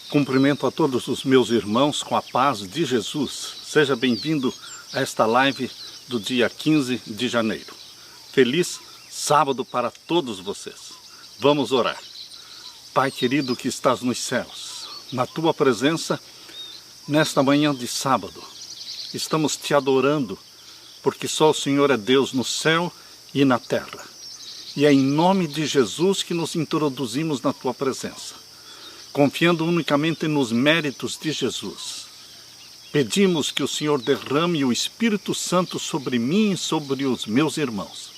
Cumprimento a todos os meus irmãos com a paz de Jesus. Seja bem-vindo a esta live do dia 15 de janeiro. Feliz sábado para todos vocês. Vamos orar. Pai querido que estás nos céus, na tua presença, nesta manhã de sábado, estamos te adorando, porque só o Senhor é Deus no céu e na terra. E é em nome de Jesus que nos introduzimos na tua presença, confiando unicamente nos méritos de Jesus. Pedimos que o Senhor derrame o Espírito Santo sobre mim e sobre os meus irmãos.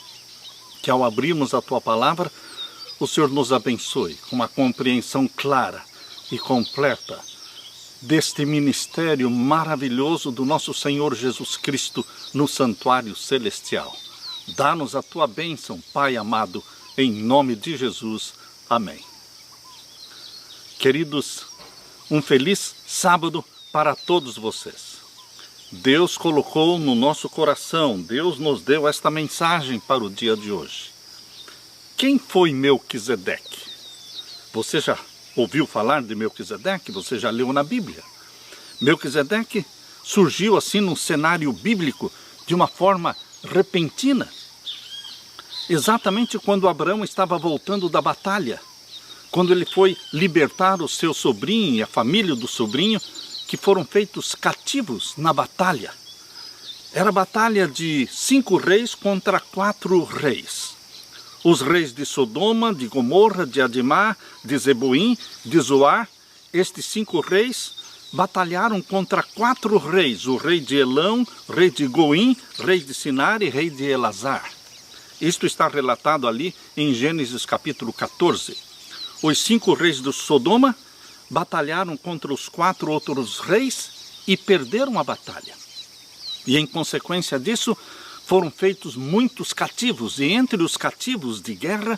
Que ao abrirmos a tua palavra, o Senhor nos abençoe com uma compreensão clara e completa deste ministério maravilhoso do nosso Senhor Jesus Cristo no santuário celestial. Dá-nos a tua bênção, Pai amado, em nome de Jesus. Amém. Queridos, um feliz sábado para todos vocês. Deus colocou no nosso coração, Deus nos deu esta mensagem para o dia de hoje. Quem foi Melquisedeque? Você já ouviu falar de Melquisedeque? Você já leu na Bíblia? Melquisedeque surgiu assim num cenário bíblico de uma forma repentina. Exatamente quando Abraão estava voltando da batalha. Quando ele foi libertar o seu sobrinho e a família do sobrinho, que foram feitos cativos na batalha. Era a batalha de 5 reis contra 4 reis. Os reis de Sodoma, de Gomorra, de Adimá, de Zeboim, de Zoar, estes 5 reis batalharam contra 4 reis, o rei de Elão, rei de Goim, rei de Sinar e rei de Elazar. Isto está relatado ali em Gênesis capítulo 14. Os 5 reis de Sodoma batalharam contra os 4 outros reis e perderam a batalha. E em consequência disso, foram feitos muitos cativos, e entre os cativos de guerra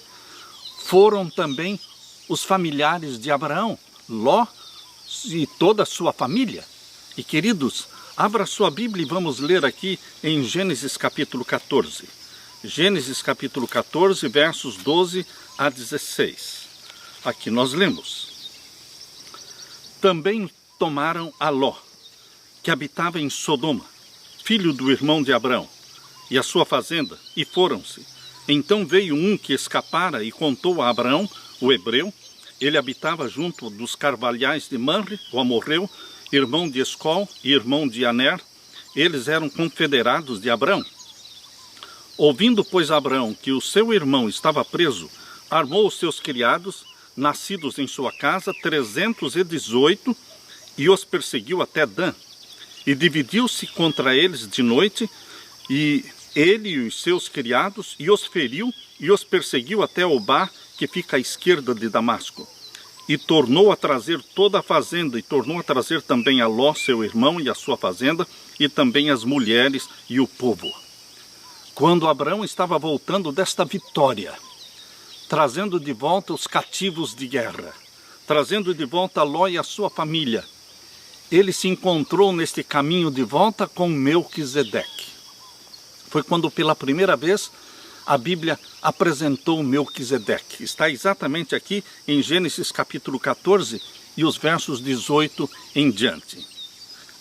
foram também os familiares de Abraão, Ló e toda a sua família. E queridos, abra sua Bíblia e vamos ler aqui em Gênesis capítulo 14. Gênesis capítulo 14, versos 12 a 16. Aqui nós lemos. Também tomaram a Ló, que habitava em Sodoma, filho do irmão de Abraão, e a sua fazenda, e foram-se. Então veio um que escapara e contou a Abraão, o hebreu. Ele habitava junto dos carvalhais de Manre, o amorreu, irmão de Escol e irmão de Aner. Eles eram confederados de Abraão. Ouvindo, pois, Abraão que o seu irmão estava preso, armou os seus criados, nascidos em sua casa, 318, e os perseguiu até Dan. E dividiu-se contra eles de noite, e ele e os seus criados, e os feriu, e os perseguiu até Obá, que fica à esquerda de Damasco. E tornou a trazer toda a fazenda, e tornou a trazer também a Ló, seu irmão, e a sua fazenda, e também as mulheres e o povo. Quando Abraão estava voltando desta vitória, trazendo de volta os cativos de guerra, trazendo de volta Ló e a sua família, ele se encontrou neste caminho de volta com Melquisedeque. Foi quando pela primeira vez a Bíblia apresentou Melquisedeque. Está exatamente aqui em Gênesis capítulo 14 e os versos 18 em diante.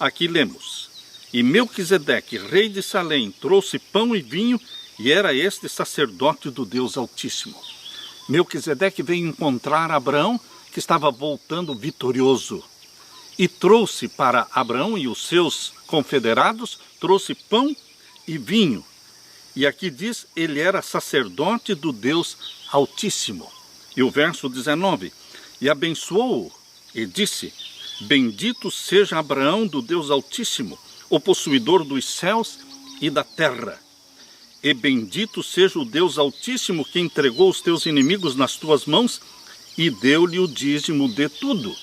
Aqui lemos. E Melquisedeque, rei de Salém, trouxe pão e vinho, e era este sacerdote do Deus Altíssimo. Melquisedeque veio encontrar Abraão, que estava voltando vitorioso. E trouxe para Abraão e os seus confederados, trouxe pão e vinho. E aqui diz, ele era sacerdote do Deus Altíssimo. E o verso 19, e abençoou-o, e disse, bendito seja Abraão do Deus Altíssimo, o possuidor dos céus e da terra. E bendito seja o Deus Altíssimo que entregou os teus inimigos nas tuas mãos e deu-lhe o dízimo de tudo.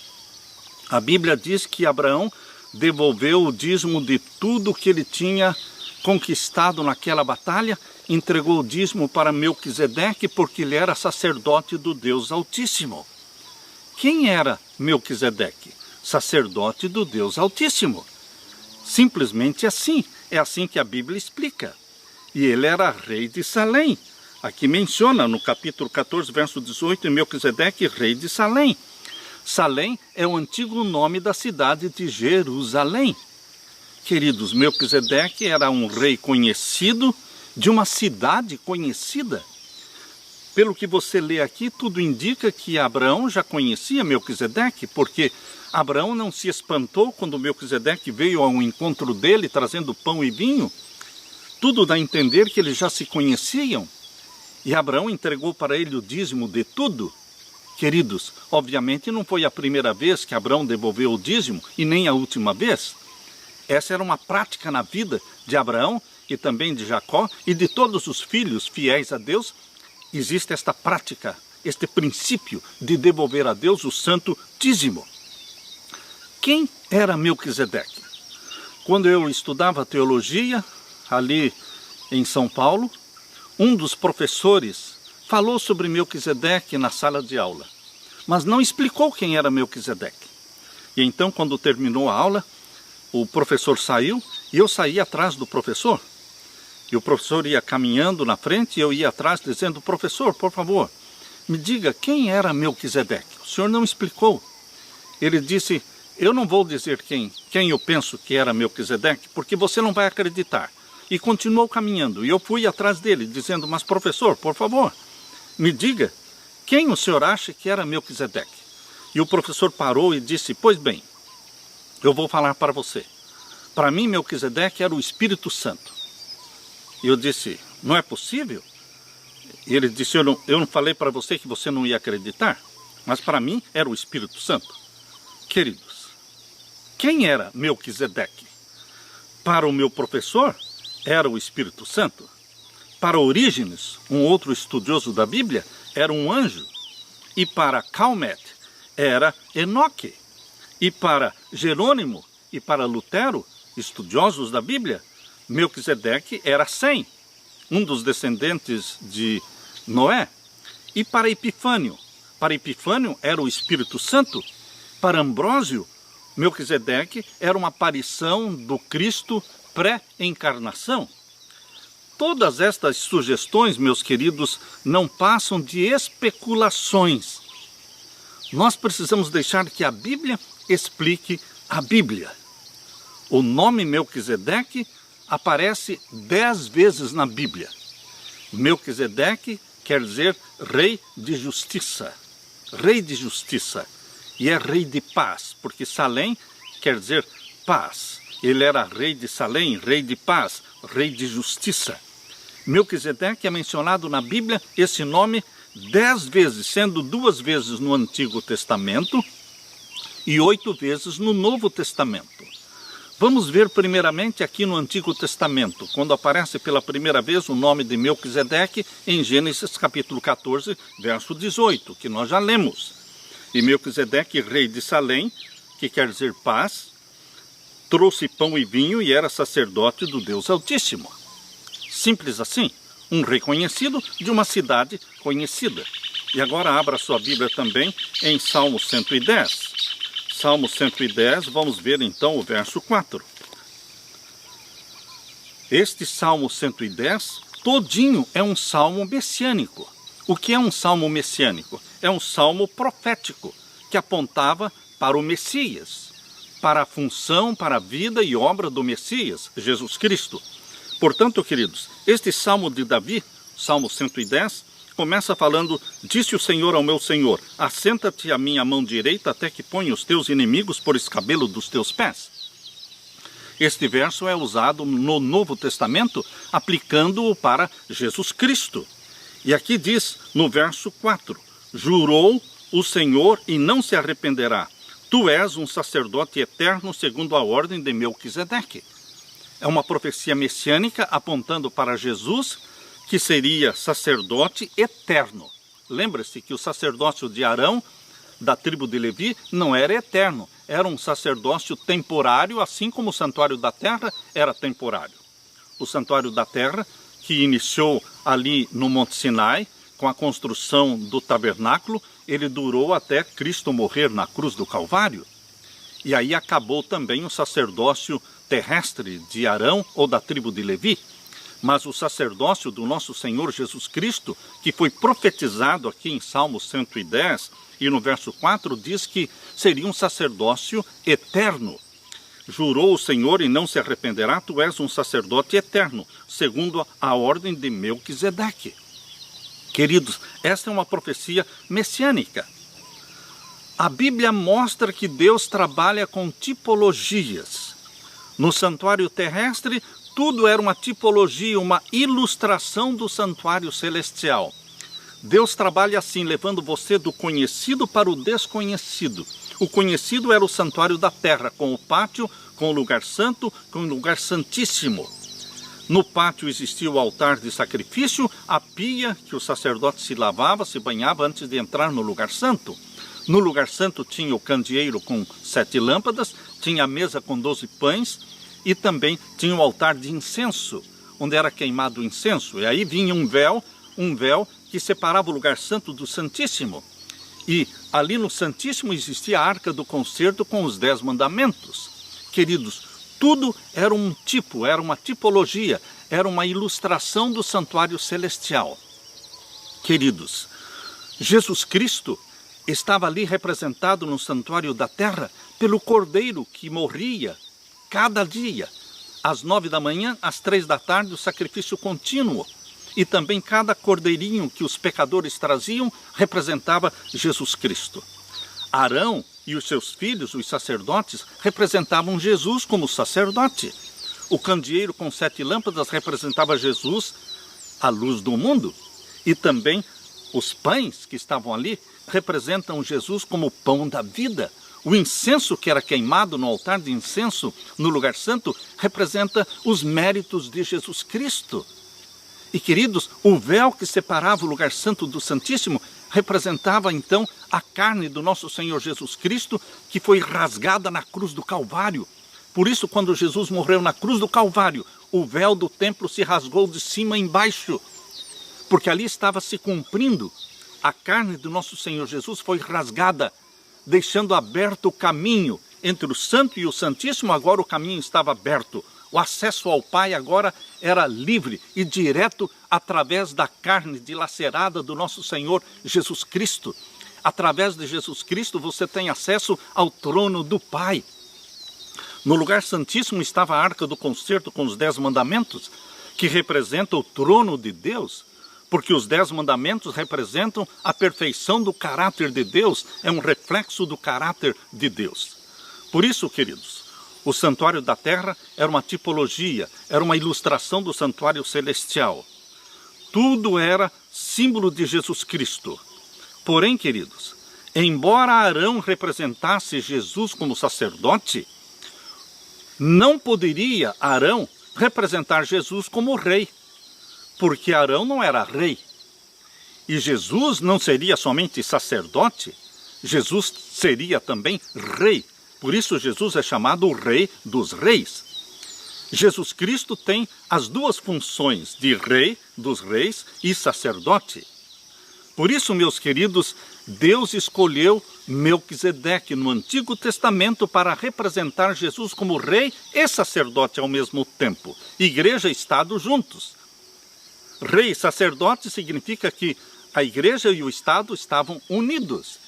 A Bíblia diz que Abraão devolveu o dízimo de tudo que ele tinha conquistado naquela batalha, entregou o dízimo para Melquisedeque porque ele era sacerdote do Deus Altíssimo. Quem era Melquisedeque? Sacerdote do Deus Altíssimo. Simplesmente assim, é assim que a Bíblia explica. E ele era rei de Salém. Aqui menciona no capítulo 14, verso 18, Melquisedeque, rei de Salém. Salém é o antigo nome da cidade de Jerusalém. Queridos, Melquisedeque era um rei conhecido de uma cidade conhecida. Pelo que você lê aqui, tudo indica que Abraão já conhecia Melquisedeque, porque Abraão não se espantou quando Melquisedeque veio ao encontro dele trazendo pão e vinho. Tudo dá a entender que eles já se conheciam. E Abraão entregou para ele o dízimo de tudo. Queridos, obviamente não foi a primeira vez que Abraão devolveu o dízimo e nem a última vez. Essa era uma prática na vida de Abraão e também de Jacó e de todos os filhos fiéis a Deus. Existe esta prática, este princípio de devolver a Deus o santo dízimo. Quem era Melquisedeque? Quando eu estudava teologia, ali em São Paulo, um dos professores falou sobre Melquisedeque na sala de aula, mas não explicou quem era Melquisedeque. E então, quando terminou a aula, o professor saiu e eu saí atrás do professor. E o professor ia caminhando na frente e eu ia atrás dizendo: professor, por favor, me diga quem era Melquisedeque. O senhor não explicou. Ele disse: eu não vou dizer quem eu penso que era Melquisedeque, porque você não vai acreditar. E continuou caminhando. E eu fui atrás dele, dizendo: mas professor, por favor, me diga quem o senhor acha que era Melquisedeque. E o professor parou e disse: pois bem, eu vou falar para você. Para mim, Melquisedeque era o Espírito Santo. E eu disse: não é possível? E ele disse: eu não falei para você que você não ia acreditar? Mas para mim era o Espírito Santo. Queridos, quem era Melquisedeque? Para o meu professor, era o Espírito Santo. Para Orígenes, um outro estudioso da Bíblia, era um anjo. E para Calmet, era Enoque. E para Jerônimo e para Lutero, estudiosos da Bíblia, Melquisedeque era Sem, um dos descendentes de Noé. E para Epifânio era o Espírito Santo. Para Ambrósio, Melquisedeque era uma aparição do Cristo pré-encarnação. Todas estas sugestões, meus queridos, não passam de especulações. Nós precisamos deixar que a Bíblia explique a Bíblia. O nome Melquisedeque aparece 10 vezes na Bíblia. Melquisedeque quer dizer rei de justiça. Rei de justiça. E é rei de paz, porque Salém quer dizer paz. Ele era rei de Salém, rei de paz, rei de justiça. Melquisedeque é mencionado na Bíblia esse nome 10 vezes, sendo 2 vezes no Antigo Testamento e 8 vezes no Novo Testamento. Vamos ver primeiramente aqui no Antigo Testamento, quando aparece pela primeira vez o nome de Melquisedeque em Gênesis capítulo 14, verso 18, que nós já lemos. E Melquisedeque, rei de Salém, que quer dizer paz, trouxe pão e vinho e era sacerdote do Deus Altíssimo. Simples assim, um rei conhecido de uma cidade conhecida. E agora abra sua Bíblia também em Salmo 110. Salmo 110, vamos ver então o verso 4. Este Salmo 110, todinho é um salmo messiânico. O que é um salmo messiânico? É um salmo profético, que apontava para o Messias, para a função, para a vida e obra do Messias, Jesus Cristo. Portanto, queridos, este salmo de Davi, Salmo 110, começa falando: disse o Senhor ao meu Senhor, assenta-te à minha mão direita até que ponha os teus inimigos por escabelo dos teus pés. Este verso é usado no Novo Testamento, aplicando-o para Jesus Cristo. E aqui diz, no verso 4, jurou o Senhor e não se arrependerá. Tu és um sacerdote eterno segundo a ordem de Melquisedeque. É uma profecia messiânica apontando para Jesus, que seria sacerdote eterno. Lembra-se que o sacerdócio de Arão, da tribo de Levi, não era eterno. Era um sacerdócio temporário, assim como o santuário da terra era temporário. O santuário da terra, que iniciou ali no Monte Sinai, com a construção do tabernáculo, ele durou até Cristo morrer na cruz do Calvário. E aí acabou também o sacerdócio terrestre de Arão ou da tribo de Levi. Mas o sacerdócio do nosso Senhor Jesus Cristo, que foi profetizado aqui em Salmo 110, e no verso 4 diz que seria um sacerdócio eterno. Jurou o Senhor e não se arrependerá, tu és um sacerdote eterno, segundo a ordem de Melquisedeque. Queridos, esta é uma profecia messiânica. A Bíblia mostra que Deus trabalha com tipologias. No santuário terrestre, tudo era uma tipologia, uma ilustração do santuário celestial. Deus trabalha assim, levando você do conhecido para o desconhecido. O conhecido era o santuário da terra, com o pátio, com o lugar santo, com o lugar santíssimo. No pátio existia o altar de sacrifício, a pia que o sacerdote se lavava, se banhava antes de entrar no lugar santo. No lugar santo tinha o candeeiro com 7 lâmpadas, tinha a mesa com 12 pães e também tinha o altar de incenso, onde era queimado o incenso. E aí vinha um véu que separava o lugar santo do santíssimo. E ali no santíssimo existia a arca do concerto com os 10 mandamentos. Queridos, tudo era um tipo, era uma tipologia, era uma ilustração do santuário celestial. Queridos, Jesus Cristo estava ali representado no santuário da terra pelo cordeiro que morria cada dia, às 9 da manhã, às 3 da tarde, o sacrifício contínuo. E também cada cordeirinho que os pecadores traziam representava Jesus Cristo. Arão e os seus filhos, os sacerdotes, representavam Jesus como sacerdote. O candeeiro com 7 lâmpadas representava Jesus, a luz do mundo. E também os pães que estavam ali representam Jesus como o pão da vida. O incenso que era queimado no altar de incenso, no lugar santo, representa os méritos de Jesus Cristo. E, queridos, o véu que separava o lugar santo do Santíssimo representava, então, a carne do nosso Senhor Jesus Cristo, que foi rasgada na cruz do Calvário. Por isso, quando Jesus morreu na cruz do Calvário, o véu do templo se rasgou de cima a embaixo, porque ali estava se cumprindo. A carne do nosso Senhor Jesus foi rasgada, deixando aberto o caminho entre o Santo e o Santíssimo. Agora o caminho estava aberto. O acesso ao Pai agora era livre e direto através da carne dilacerada do nosso Senhor Jesus Cristo. Através de Jesus Cristo você tem acesso ao trono do Pai. No lugar santíssimo estava a arca do concerto com os 10 mandamentos, que representa o trono de Deus, porque os 10 mandamentos representam a perfeição do caráter de Deus, é um reflexo do caráter de Deus. Por isso, queridos, o santuário da terra era uma tipologia, era uma ilustração do santuário celestial. Tudo era símbolo de Jesus Cristo. Porém, queridos, embora Arão representasse Jesus como sacerdote, não poderia Arão representar Jesus como rei, porque Arão não era rei. E Jesus não seria somente sacerdote, Jesus seria também rei. Por isso Jesus é chamado o Rei dos Reis. Jesus Cristo tem as duas funções de Rei dos Reis e sacerdote. Por isso, meus queridos, Deus escolheu Melquisedeque no Antigo Testamento para representar Jesus como rei e sacerdote ao mesmo tempo. Igreja e Estado juntos. Rei e sacerdote significa que a igreja e o Estado estavam unidos.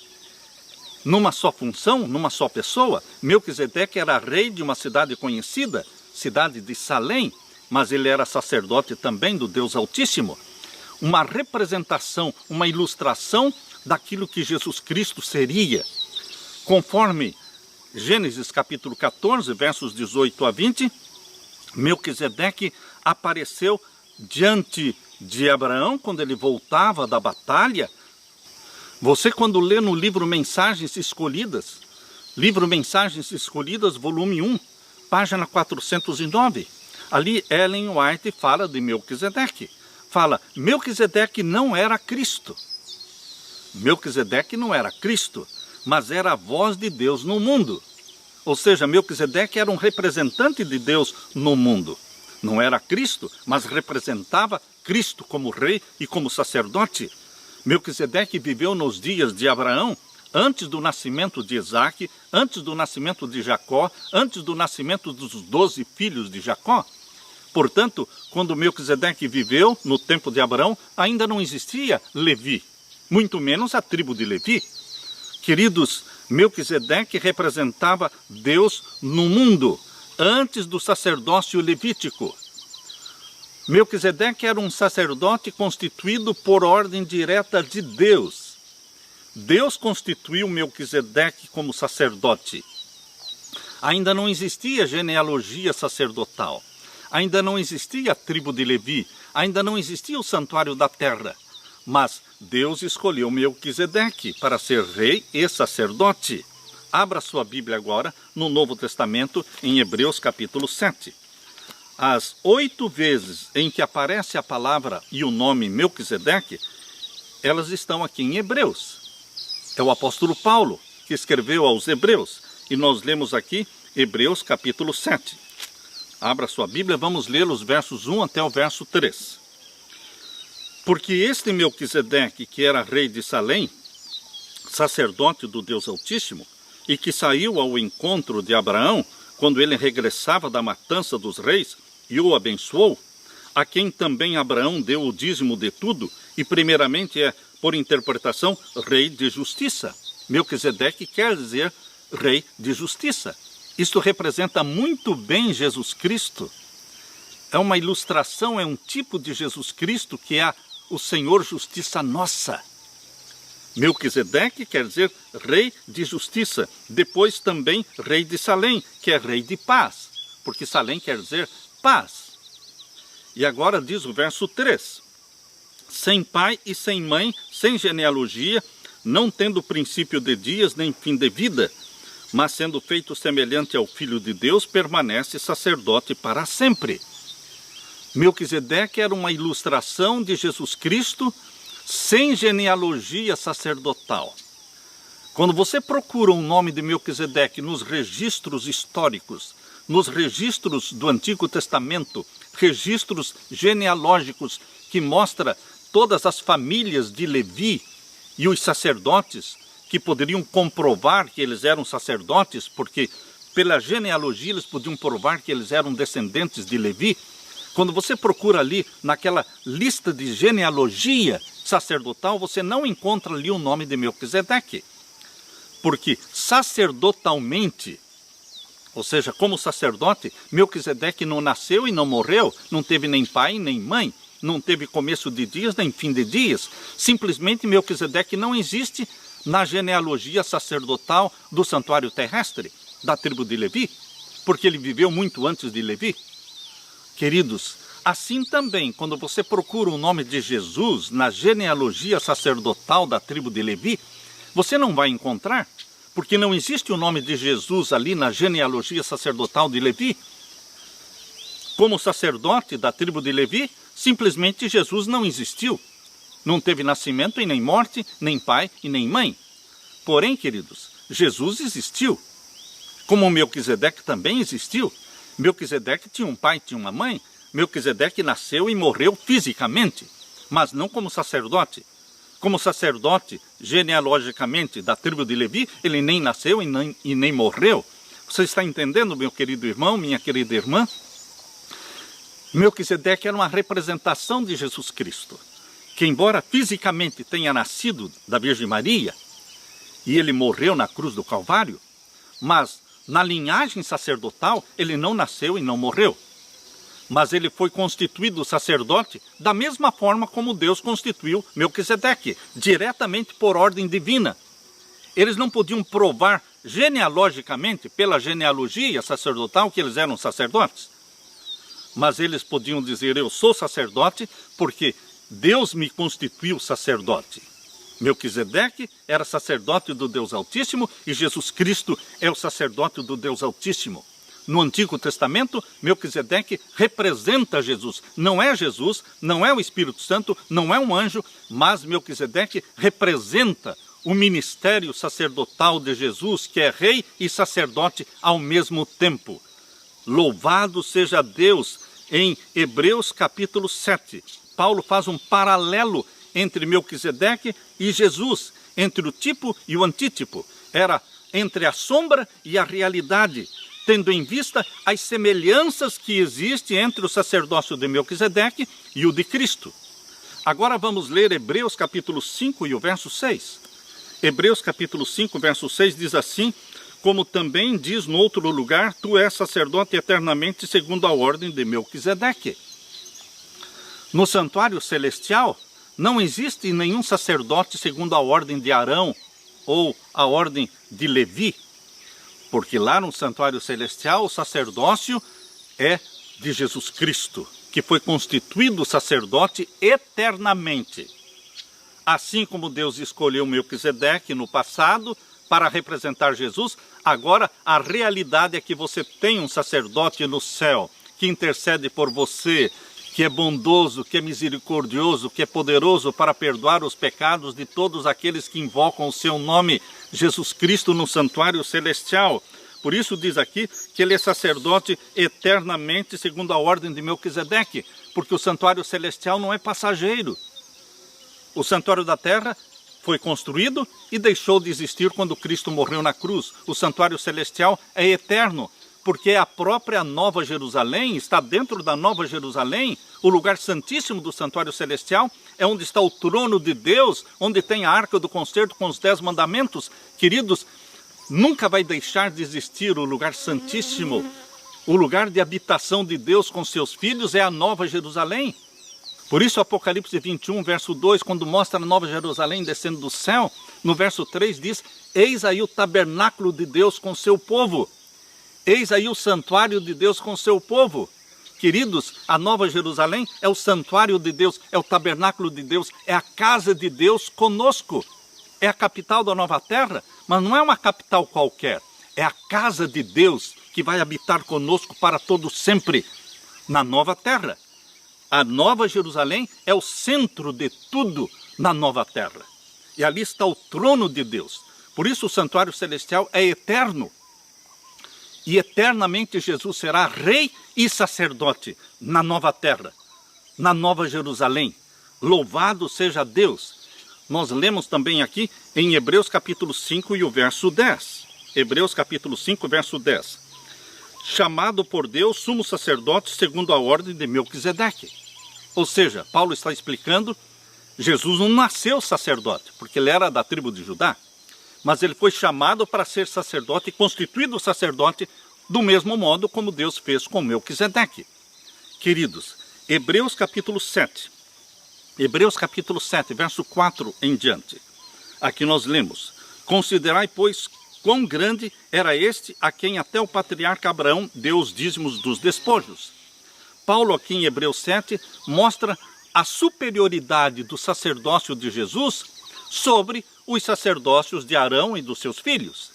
Numa só função, numa só pessoa. Melquisedeque era rei de uma cidade conhecida, cidade de Salém, mas ele era sacerdote também do Deus Altíssimo. Uma representação, uma ilustração daquilo que Jesus Cristo seria. Conforme Gênesis capítulo 14, versos 18 a 20, Melquisedeque apareceu diante de Abraão quando ele voltava da batalha. Você, quando lê no livro Mensagens Escolhidas, volume 1, página 409, ali Ellen White fala de Melquisedeque. Fala, Melquisedeque não era Cristo. Melquisedeque não era Cristo, mas era a voz de Deus no mundo. Ou seja, Melquisedeque era um representante de Deus no mundo. Não era Cristo, mas representava Cristo como rei e como sacerdote. Melquisedeque viveu nos dias de Abraão, antes do nascimento de Isaque, antes do nascimento de Jacó, antes do nascimento dos 12 filhos de Jacó. Portanto, quando Melquisedeque viveu no tempo de Abraão, ainda não existia Levi, muito menos a tribo de Levi. Queridos, Melquisedeque representava Deus no mundo, antes do sacerdócio levítico. Melquisedeque era um sacerdote constituído por ordem direta de Deus. Deus constituiu Melquisedeque como sacerdote. Ainda não existia genealogia sacerdotal. Ainda não existia a tribo de Levi. Ainda não existia o santuário da terra. Mas Deus escolheu Melquisedeque para ser rei e sacerdote. Abra sua Bíblia agora no Novo Testamento, em Hebreus capítulo 7. As 8 vezes em que aparece a palavra e o nome Melquisedeque, elas estão aqui em Hebreus. É o apóstolo Paulo que escreveu aos Hebreus. E nós lemos aqui Hebreus capítulo 7. Abra sua Bíblia, vamos ler os versos 1 até o verso 3. Porque este Melquisedeque, que era rei de Salém, sacerdote do Deus Altíssimo, e que saiu ao encontro de Abraão, quando ele regressava da matança dos reis, e o abençoou, a quem também Abraão deu o dízimo de tudo, e primeiramente é, por interpretação, rei de justiça. Melquisedeque quer dizer rei de justiça. Isto representa muito bem Jesus Cristo. É uma ilustração, é um tipo de Jesus Cristo que é o Senhor Justiça Nossa. Melquisedeque quer dizer rei de justiça. Depois também rei de Salém, que é rei de paz, porque Salém quer dizer paz. E agora diz o verso 3. Sem pai e sem mãe, sem genealogia, não tendo princípio de dias nem fim de vida, mas sendo feito semelhante ao Filho de Deus, permanece sacerdote para sempre. Melquisedeque era uma ilustração de Jesus Cristo sem genealogia sacerdotal. Quando você procura o nome de Melquisedeque nos registros históricos, nos registros do Antigo Testamento, registros genealógicos que mostra todas as famílias de Levi e os sacerdotes que poderiam comprovar que eles eram sacerdotes, porque pela genealogia eles podiam provar que eles eram descendentes de Levi. Quando você procura ali naquela lista de genealogia sacerdotal, você não encontra ali o nome de Melquisedeque. Porque sacerdotalmente, ou seja, como sacerdote, Melquisedeque não nasceu e não morreu, não teve nem pai nem mãe, não teve começo de dias nem fim de dias. Simplesmente Melquisedeque não existe na genealogia sacerdotal do santuário terrestre, da tribo de Levi, porque ele viveu muito antes de Levi. Queridos, assim também, quando você procura o nome de Jesus na genealogia sacerdotal da tribo de Levi, você não vai encontrar, porque não existe o nome de Jesus ali na genealogia sacerdotal de Levi. Como sacerdote da tribo de Levi, simplesmente Jesus não existiu. Não teve nascimento e nem morte, nem pai e nem mãe. Porém, queridos, Jesus existiu. Como Melquisedeque também existiu. Melquisedeque tinha um pai, tinha uma mãe. Melquisedeque nasceu e morreu fisicamente, mas não como sacerdote. Como sacerdote, genealogicamente, da tribo de Levi, ele nem nasceu e nem morreu. Você está entendendo, meu querido irmão, minha querida irmã? Melquisedeque era uma representação de Jesus Cristo, que embora fisicamente tenha nascido da Virgem Maria, e ele morreu na cruz do Calvário, mas na linhagem sacerdotal ele não nasceu e não morreu. Mas ele foi constituído sacerdote da mesma forma como Deus constituiu Melquisedeque, diretamente por ordem divina. Eles não podiam provar genealogicamente, pela genealogia sacerdotal, que eles eram sacerdotes. Mas eles podiam dizer, eu sou sacerdote porque Deus me constituiu sacerdote. Melquisedeque era sacerdote do Deus Altíssimo e Jesus Cristo é o sacerdote do Deus Altíssimo. No Antigo Testamento, Melquisedeque representa Jesus. Não é Jesus, não é o Espírito Santo, não é um anjo, mas Melquisedeque representa o ministério sacerdotal de Jesus, que é rei e sacerdote ao mesmo tempo. Louvado seja Deus! Em Hebreus capítulo 7, Paulo faz um paralelo entre Melquisedeque e Jesus, entre o tipo e o antítipo. Era entre a sombra e a realidade, tendo em vista as semelhanças que existem entre o sacerdócio de Melquisedeque e o de Cristo. Agora vamos ler Hebreus capítulo 5 e o verso 6. Hebreus capítulo 5, verso 6 diz assim: como também diz no outro lugar, tu és sacerdote eternamente segundo a ordem de Melquisedeque. No santuário celestial não existe nenhum sacerdote segundo a ordem de Arão ou a ordem de Levi, porque lá no santuário celestial o sacerdócio é de Jesus Cristo, que foi constituído sacerdote eternamente. Assim como Deus escolheu Melquisedeque no passado para representar Jesus, agora a realidade é que você tem um sacerdote no céu que intercede por você, que é bondoso, que é misericordioso, que é poderoso para perdoar os pecados de todos aqueles que invocam o seu nome, Jesus Cristo, no santuário celestial. Por isso diz aqui que ele é sacerdote eternamente segundo a ordem de Melquisedeque, porque o santuário celestial não é passageiro. O santuário da terra foi construído e deixou de existir quando Cristo morreu na cruz. O santuário celestial é eterno, porque a própria Nova Jerusalém está dentro da Nova Jerusalém. O lugar santíssimo do santuário celestial é onde está o trono de Deus, onde tem a arca do concerto com os 10 mandamentos. Queridos, nunca vai deixar de existir o lugar santíssimo. O lugar de habitação de Deus com seus filhos é a Nova Jerusalém. Por isso Apocalipse 21, verso 2, quando mostra a Nova Jerusalém descendo do céu, no verso 3 diz: eis aí o tabernáculo de Deus com seu povo. Eis aí o santuário de Deus com seu povo. Queridos, a Nova Jerusalém é o santuário de Deus, é o tabernáculo de Deus, é a casa de Deus conosco. É a capital da nova terra, mas não é uma capital qualquer. É a casa de Deus que vai habitar conosco para todo sempre na nova terra. A Nova Jerusalém é o centro de tudo na nova terra. E ali está o trono de Deus. Por isso o santuário celestial é eterno. E eternamente Jesus será rei e sacerdote na nova terra, na Nova Jerusalém. Louvado seja Deus! Nós lemos também aqui em Hebreus capítulo 5 e o verso 10. Hebreus capítulo 5, verso 10. Chamado por Deus sumo sacerdote segundo a ordem de Melquisedeque. Ou seja, Paulo está explicando, Jesus não nasceu sacerdote, porque ele era da tribo de Judá, mas ele foi chamado para ser sacerdote e constituído sacerdote do mesmo modo como Deus fez com Melquisedeque. Queridos, Hebreus capítulo 7, verso 4 em diante. Aqui nós lemos: considerai, pois, quão grande era este a quem até o patriarca Abraão deu os dízimos dos despojos. Paulo aqui em Hebreus 7 mostra a superioridade do sacerdócio de Jesus sobre os sacerdócios de Arão e dos seus filhos.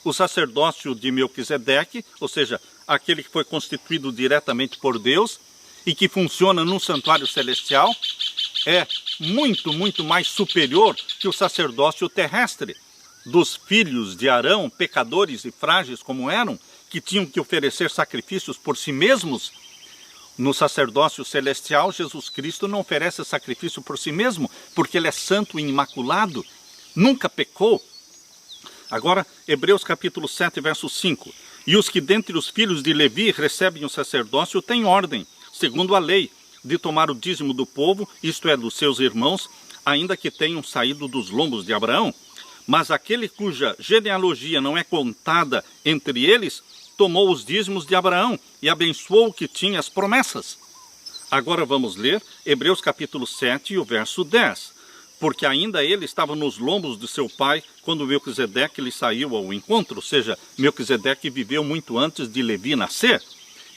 O sacerdócio de Melquisedeque, ou seja, aquele que foi constituído diretamente por Deus e que funciona num santuário celestial, é muito, muito mais superior que o sacerdócio terrestre dos filhos de Arão, pecadores e frágeis como eram, que tinham que oferecer sacrifícios por si mesmos. No sacerdócio celestial, Jesus Cristo não oferece sacrifício por si mesmo, porque ele é santo e imaculado, nunca pecou. Agora, Hebreus capítulo 7, verso 5. E os que dentre os filhos de Levi recebem o sacerdócio têm ordem, segundo a lei, de tomar o dízimo do povo, isto é, dos seus irmãos, ainda que tenham saído dos lombos de Abraão. Mas aquele cuja genealogia não é contada entre eles, tomou os dízimos de Abraão e abençoou o que tinha as promessas. Agora vamos ler Hebreus capítulo 7 e o verso 10. Porque ainda ele estava nos lombos de seu pai quando Melquisedeque lhe saiu ao encontro, ou seja, Melquisedeque viveu muito antes de Levi nascer.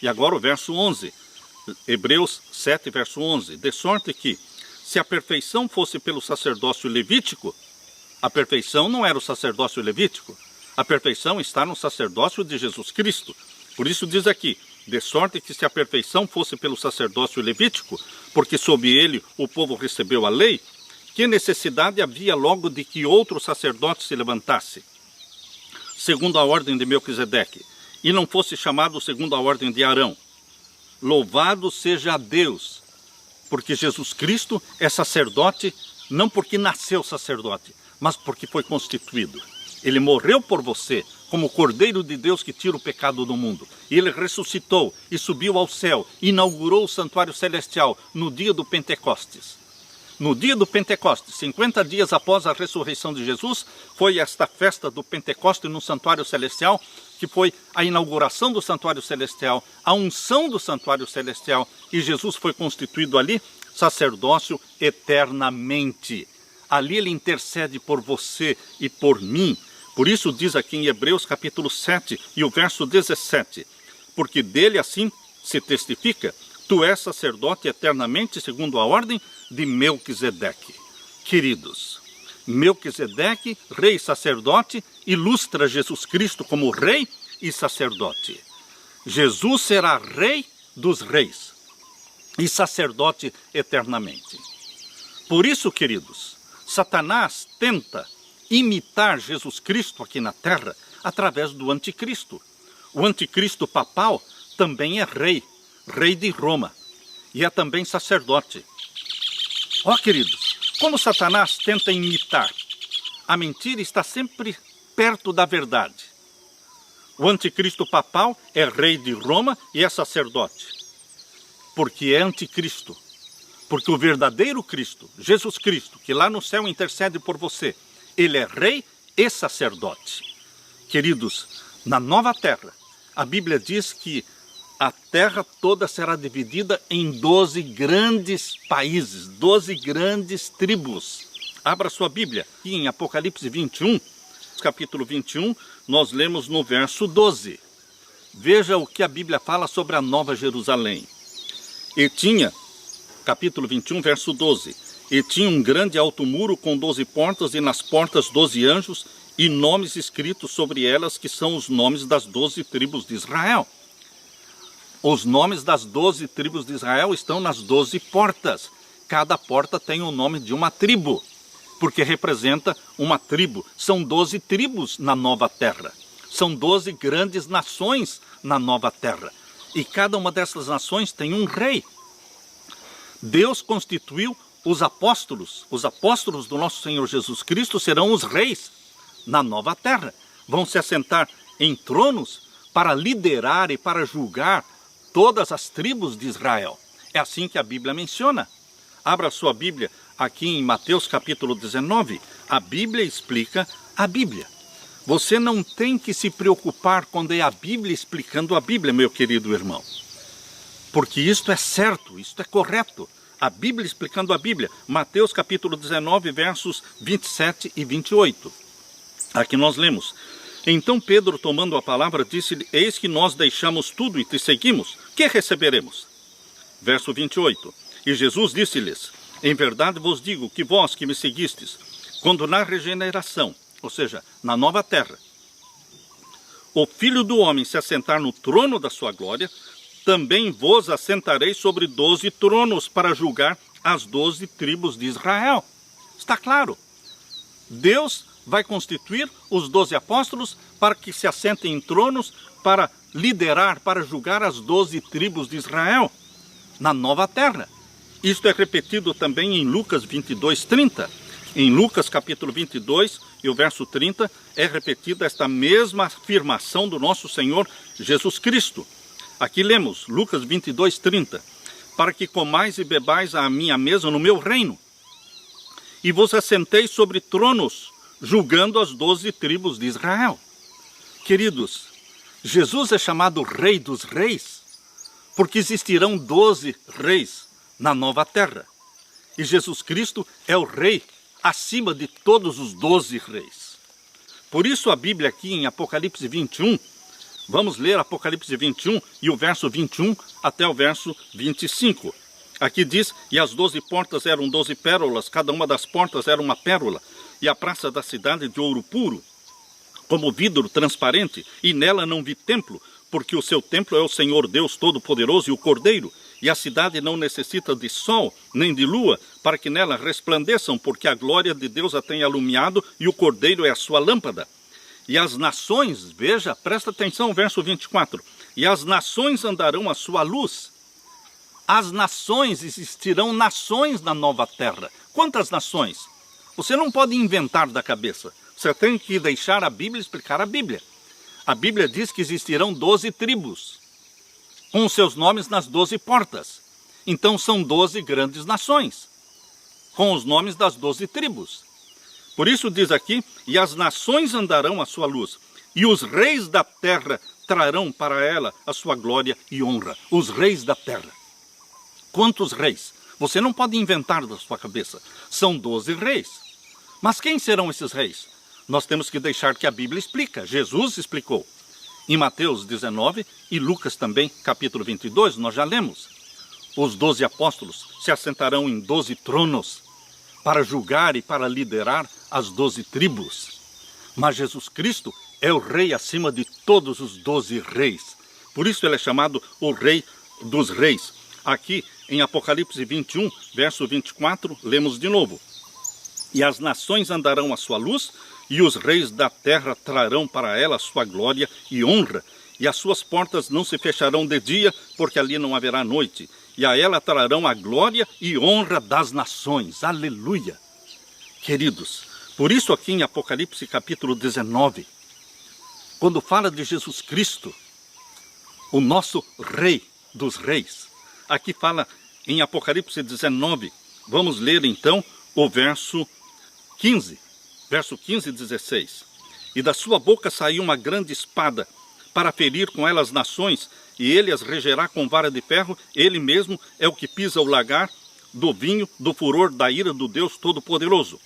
E agora o verso 11, Hebreus 7, verso 11. De sorte que, se a perfeição fosse pelo sacerdócio levítico, a perfeição não era o sacerdócio levítico. A perfeição está no sacerdócio de Jesus Cristo. Por isso diz aqui: de sorte que se a perfeição fosse pelo sacerdócio levítico, porque sob ele o povo recebeu a lei, que necessidade havia logo de que outro sacerdote se levantasse, segundo a ordem de Melquisedeque, e não fosse chamado segundo a ordem de Arão? Louvado seja Deus, porque Jesus Cristo é sacerdote, não porque nasceu sacerdote, mas porque foi constituído. Ele morreu por você, como o Cordeiro de Deus que tira o pecado do mundo. E ele ressuscitou e subiu ao céu, inaugurou o santuário celestial no dia do Pentecostes. No dia do Pentecostes, 50 dias após a ressurreição de Jesus, foi esta festa do Pentecostes no Santuário Celestial, que foi a inauguração do Santuário Celestial, a unção do Santuário Celestial, e Jesus foi constituído ali sacerdócio eternamente. Ali ele intercede por você e por mim. Por isso diz aqui em Hebreus capítulo 7 e o verso 17, porque dele assim se testifica, tu és sacerdote eternamente segundo a ordem de Melquisedeque. Queridos, Melquisedeque, rei e sacerdote, ilustra Jesus Cristo como rei e sacerdote. Jesus será rei dos reis e sacerdote eternamente. Por isso, queridos, Satanás tenta imitar Jesus Cristo aqui na terra através do anticristo. O anticristo papal também é rei de Roma, e é também sacerdote. Ó, queridos, como Satanás tenta imitar, a mentira está sempre perto da verdade. O anticristo papal é rei de Roma e é sacerdote, porque é anticristo. Porque o verdadeiro Cristo, Jesus Cristo, que lá no céu intercede por você, ele é rei e sacerdote. Queridos, na nova terra, a Bíblia diz que a terra toda será dividida em 12 grandes países, 12 grandes tribos. Abra sua Bíblia, aqui em Apocalipse 21, capítulo 21, nós lemos no verso 12. Veja o que a Bíblia fala sobre a Nova Jerusalém. E tinha, capítulo 21, verso 12, e tinha um grande alto muro com 12 portas, e nas portas 12 anjos, e nomes escritos sobre elas, que são os nomes das 12 tribos de Israel. Os nomes das 12 tribos de Israel estão nas 12 portas. Cada porta tem o nome de uma tribo, porque representa uma tribo. São 12 tribos na nova terra. São 12 grandes nações na nova terra. E cada uma dessas nações tem um rei. Deus constituiu os apóstolos do nosso Senhor Jesus Cristo serão os reis na nova terra. Vão se assentar em tronos para liderar e para julgar todas as tribos de Israel. É assim que a Bíblia menciona. Abra sua Bíblia aqui em Mateus capítulo 19. A Bíblia explica a Bíblia. Você não tem que se preocupar quando é a Bíblia explicando a Bíblia, meu querido irmão. Porque isto é certo, isto é correto. A Bíblia explicando a Bíblia. Mateus capítulo 19, versos 27 e 28. Aqui nós lemos. Então Pedro, tomando a palavra, disse-lhe, eis que nós deixamos tudo e te seguimos. Que receberemos? Verso 28. E Jesus disse-lhes, em verdade vos digo que vós que me seguistes, quando na regeneração, ou seja, na nova terra, o Filho do Homem se assentar no trono da sua glória, também vos assentareis sobre 12 tronos para julgar as 12 tribos de Israel. Está claro? Deus vai constituir os 12 apóstolos para que se assentem em tronos para liderar, para julgar as 12 tribos de Israel na nova terra. Isto é repetido também em Lucas 22, 30. Em Lucas capítulo 22 e o verso 30 é repetida esta mesma afirmação do nosso Senhor Jesus Cristo. Aqui lemos Lucas 22, 30. Para que comais e bebais à minha mesa no meu reino, e vos assenteis sobre tronos, julgando as 12 tribos de Israel. Queridos, Jesus é chamado Rei dos Reis, porque existirão 12 reis na nova terra. E Jesus Cristo é o Rei acima de todos os 12 reis. Por isso a Bíblia aqui em Apocalipse 21, vamos ler Apocalipse 21 e o verso 21 até o verso 25. Aqui diz, e as 12 portas eram 12 pérolas, cada uma das portas era uma pérola, e a praça da cidade de ouro puro, como vidro transparente, e nela não vi templo, porque o seu templo é o Senhor Deus Todo-Poderoso e o Cordeiro, e a cidade não necessita de sol, nem de lua, para que nela resplandeçam, porque a glória de Deus a tem alumiado, e o Cordeiro é a sua lâmpada. E as nações, veja, presta atenção, verso 24, e as nações andarão à sua luz. As nações, existirão nações na nova terra. Quantas nações? Você não pode inventar da cabeça. Você tem que deixar a Bíblia explicar a Bíblia. A Bíblia diz que existirão 12 tribos, com seus nomes nas 12 portas. Então são 12 grandes nações. com os nomes das 12 tribos. Por isso diz aqui, e as nações andarão à sua luz, e os reis da terra trarão para ela a sua glória e honra. Os reis da terra. Quantos reis? Você não pode inventar da sua cabeça. São 12 reis. Mas quem serão esses reis? Nós temos que deixar que a Bíblia explica. Jesus explicou. Em Mateus 19 e Lucas também, capítulo 22, nós já lemos. Os 12 apóstolos se assentarão em 12 tronos para julgar e para liderar as 12 tribos. Mas Jesus Cristo é o rei acima de todos os 12 reis. Por isso ele é chamado o rei dos reis. Aqui em Apocalipse 21, verso 24, lemos de novo. E as nações andarão à sua luz, e os reis da terra trarão para ela a sua glória e honra, e as suas portas não se fecharão de dia, porque ali não haverá noite, e a ela trarão a glória e honra das nações. Aleluia! Queridos, por isso aqui em Apocalipse capítulo 19, quando fala de Jesus Cristo, o nosso rei dos reis, aqui fala em Apocalipse 19, vamos ler então o verso 15 e 16. E da sua boca saiu uma grande espada, para ferir com ela as nações, e ele as regerá com vara de ferro. Ele mesmo é o que pisa o lagar do vinho, do furor da ira do Deus Todo-Poderoso.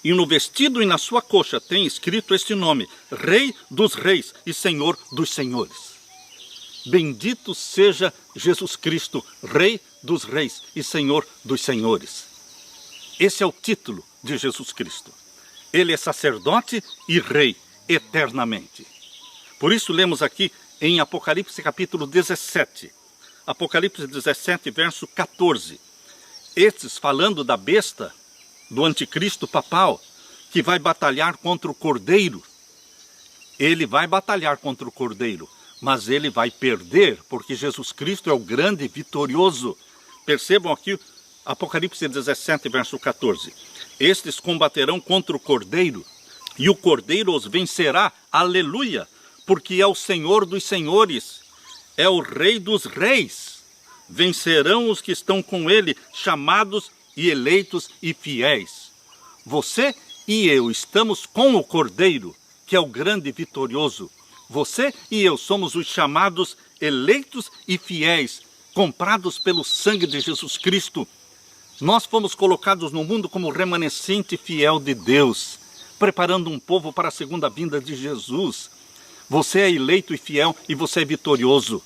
E no vestido e na sua coxa tem escrito este nome: Rei dos Reis e Senhor dos Senhores. Bendito seja Jesus Cristo, Rei dos Reis e Senhor dos Senhores. Esse é o título de Jesus Cristo. Ele é sacerdote e rei eternamente. Por isso lemos aqui em Apocalipse capítulo 17. Apocalipse 17, verso 14. Estes falando da besta, do anticristo papal, que vai batalhar contra o Cordeiro. Ele vai batalhar contra o Cordeiro, mas ele vai perder, porque Jesus Cristo é o grande vitorioso. Percebam aqui Apocalipse 17, verso 14. Estes combaterão contra o Cordeiro, e o Cordeiro os vencerá, aleluia, porque é o Senhor dos senhores, é o Rei dos reis. Vencerão os que estão com ele, chamados e eleitos e fiéis. Você e eu estamos com o Cordeiro, que é o grande vitorioso. Você e eu somos os chamados, eleitos e fiéis, comprados pelo sangue de Jesus Cristo. Nós fomos colocados no mundo como remanescente fiel de Deus, preparando um povo para a segunda vinda de Jesus. Você é eleito e fiel e você é vitorioso.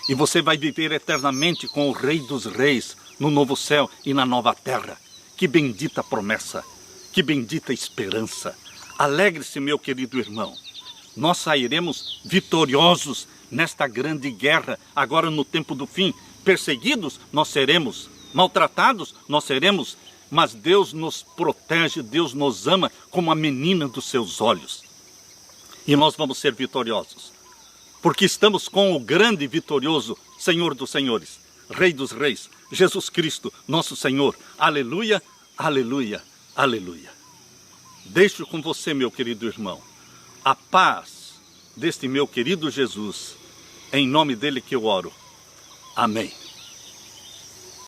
E você vai viver eternamente com o Rei dos Reis, no novo céu e na nova terra. Que bendita promessa, que bendita esperança. Alegre-se, meu querido irmão. Nós sairemos vitoriosos nesta grande guerra, agora no tempo do fim. Perseguidos nós seremos, maltratados nós seremos, mas Deus nos protege, Deus nos ama como a menina dos seus olhos. E nós vamos ser vitoriosos, porque estamos com o grande vitorioso, Senhor dos senhores, Rei dos reis, Jesus Cristo, nosso Senhor. Aleluia, aleluia, aleluia. Deixo com você, meu querido irmão, a paz deste meu querido Jesus. Em nome dele que eu oro. Amém.